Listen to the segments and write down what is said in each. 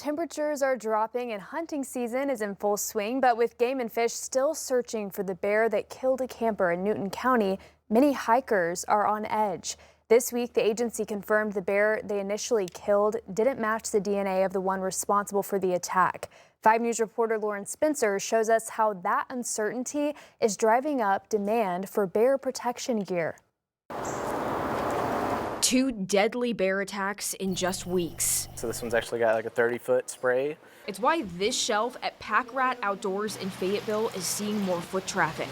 temperatures are dropping and hunting season is in full swing, but with Game and Fish still searching for the bear that killed a camper in Newton County, many hikers are on edge. This week, the agency confirmed the bear they initially killed didn't match the DNA of the one responsible for the attack. 5 News reporter Lauren Spencer shows us how that uncertainty is driving up demand for bear protection gear. 2 deadly bear attacks in just weeks. So this one's actually got like a 30-foot spray. It's why this shelf at Pack Rat Outdoors in Fayetteville is seeing more foot traffic.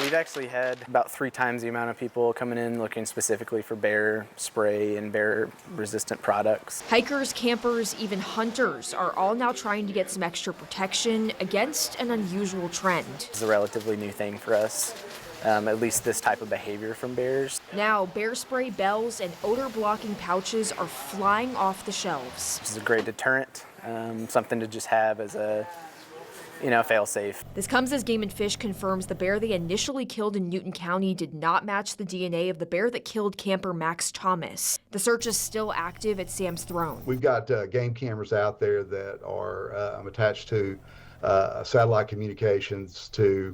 We've actually had about 3 times the amount of people coming in looking specifically for bear spray and bear resistant products. Hikers, campers, even hunters are all now trying to get some extra protection against an unusual trend. It's a relatively new thing for us. At least this type of behavior from bears. Now, bear spray bells and odor-blocking pouches are flying off the shelves. This is a great deterrent, something to just have as a, fail-safe. This comes as Game and Fish confirms the bear they initially killed in Newton County did not match the DNA of the bear that killed camper Max Thomas. The search is still active at Sam's Throne. We've got game cameras out there that are attached to satellite communications to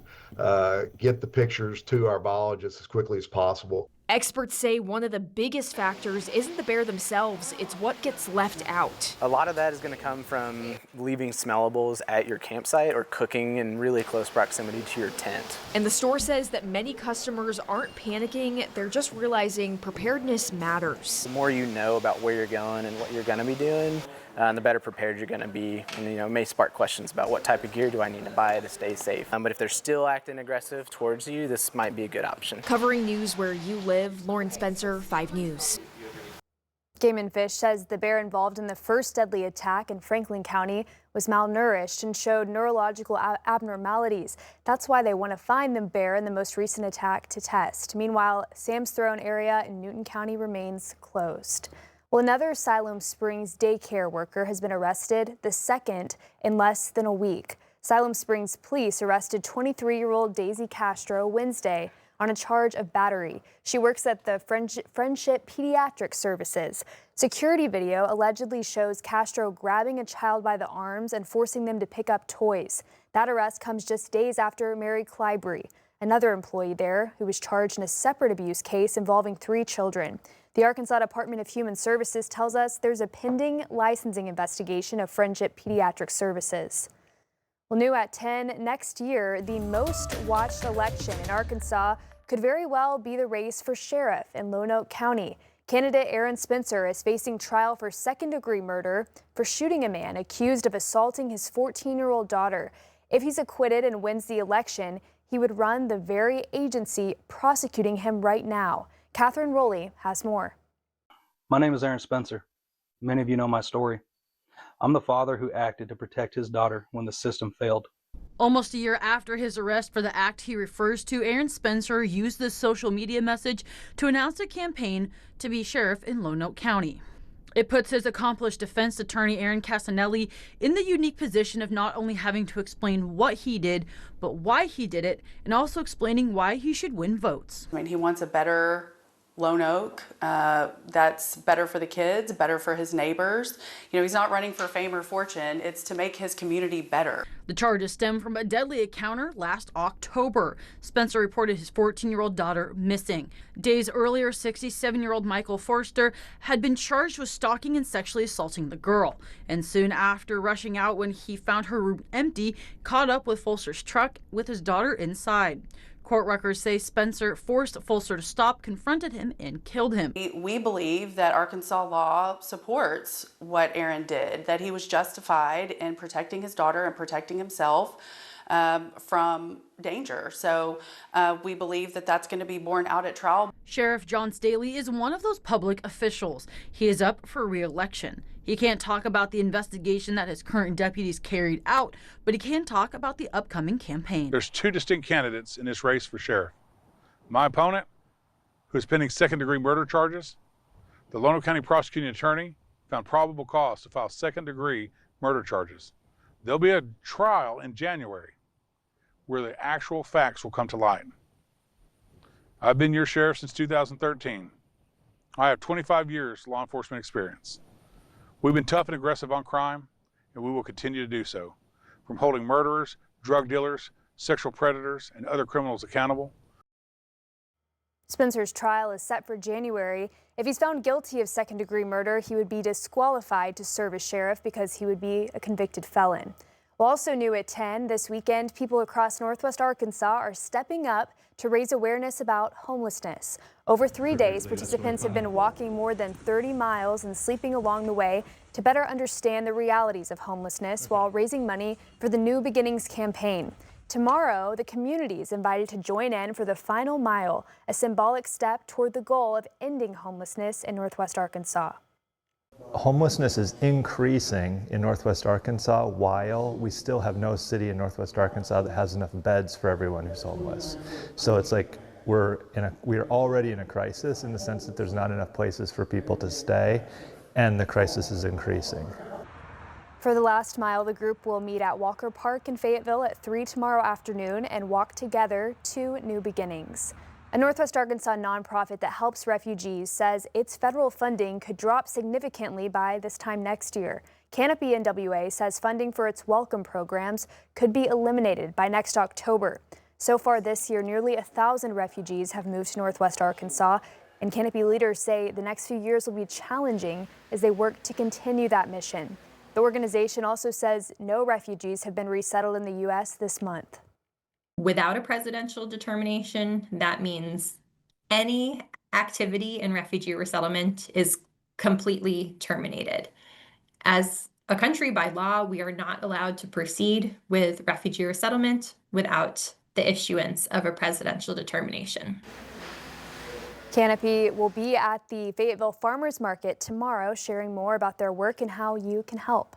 get the pictures to our biologists as quickly as possible. Experts say one of the biggest factors isn't the bear themselves, it's what gets left out. A lot of that is going to come from leaving smellables at your campsite or cooking in really close proximity to your tent. And the store says that many customers aren't panicking, they're just realizing preparedness matters. The more you know about where you're going and what you're going to be doing, the better prepared you're going to be. And it may spark questions about what type of gear do I need to buy to stay safe. But if they're still acting aggressive towards you, this might be a good option. Covering news where you live, Lauren Spencer, 5 News. Game and Fish says the bear involved in the first deadly attack in Franklin County was malnourished and showed neurological abnormalities. That's why they want to find the bear in the most recent attack to test. Meanwhile, Sam's Throne area in Newton County remains closed. Well, another Siloam Springs daycare worker has been arrested, the second in less than a week. Siloam Springs police arrested 23-year-old Daisy Castro Wednesday on a charge of battery. She works at the Friendship Pediatric Services. Security video allegedly shows Castro grabbing a child by the arms and forcing them to pick up toys. That arrest comes just days after Mary Clybury, another employee there, who was charged in a separate abuse case involving 3 children. The Arkansas Department of Human Services tells us there's a pending licensing investigation of Friendship Pediatric Services. Well, new at 10 next year, the most watched election in Arkansas could very well be the race for sheriff in Lonoke County. Candidate Aaron Spencer is facing trial for second-degree murder for shooting a man accused of assaulting his 14-year-old daughter. If he's acquitted and wins the election, he would run the very agency prosecuting him right now. Catherine Rowley has more. My name is Aaron Spencer. Many of you know my story. I'm the father who acted to protect his daughter when the system failed. Almost a year after his arrest for the act he refers to, Aaron Spencer used this social media message to announce a campaign to be sheriff in Lonoke County. It puts his accomplished defense attorney, Aaron Casanelli, in the unique position of not only having to explain what he did, but why he did it, and also explaining why he should win votes. I mean, he wants a better Lonoke that's better for the kids, better for his neighbors. He's not running for fame or fortune. It's to make his community better. The charges stem from a deadly encounter last October. Spencer reported his 14-year-old daughter missing. Days earlier, 67-year-old Michael Forster had been charged with stalking and sexually assaulting the girl. And soon after, rushing out when he found her room empty, caught up with Forster's truck with his daughter inside. Court records say Spencer forced Forster to stop, confronted him, and killed him. We believe that Arkansas law supports what Aaron did, that he was justified in protecting his daughter and protecting himself from danger. So we believe that that's going to be borne out at trial. Sheriff John Staley is one of those public officials. He is up for re-election. He can't talk about the investigation that his current deputies carried out, but he can talk about the upcoming campaign. There's 2 distinct candidates in this race for sheriff. My opponent, who's pending second-degree murder charges. The Lonoke County prosecuting attorney found probable cause to file second-degree murder charges. There'll be a trial in January where the actual facts will come to light. I've been your sheriff since 2013. I have 25 years law enforcement experience. We've been tough and aggressive on crime, and we will continue to do so. From holding murderers, drug dealers, sexual predators, and other criminals accountable. Spencer's trial is set for January. If he's found guilty of second-degree murder, he would be disqualified to serve as sheriff because he would be a convicted felon. Well, also new at 10 this weekend, people across Northwest Arkansas are stepping up to raise awareness about homelessness. Over 3 days, participants have been walking more than 30 miles and sleeping along the way to better understand the realities of homelessness while raising money for the New Beginnings campaign. Tomorrow, the community is invited to join in for the final mile, a symbolic step toward the goal of ending homelessness in Northwest Arkansas. Homelessness is increasing in Northwest Arkansas while we still have no city in Northwest Arkansas that has enough beds for everyone who's homeless. So it's like we're already in a crisis in the sense that there's not enough places for people to stay, and the crisis is increasing. For the last mile, the group will meet at Walker Park in Fayetteville at 3 tomorrow afternoon and walk together to New Beginnings. A Northwest Arkansas nonprofit that helps refugees says its federal funding could drop significantly by this time next year. Canopy NWA says funding for its welcome programs could be eliminated by next October. So far this year, nearly 1,000 refugees have moved to Northwest Arkansas, and Canopy leaders say the next few years will be challenging as they work to continue that mission. The organization also says no refugees have been resettled in the U.S. this month. Without a presidential determination, that means any activity in refugee resettlement is completely terminated. As a country, by law, we are not allowed to proceed with refugee resettlement without the issuance of a presidential determination. Canopy will be at the Fayetteville Farmers Market tomorrow, sharing more about their work and how you can help.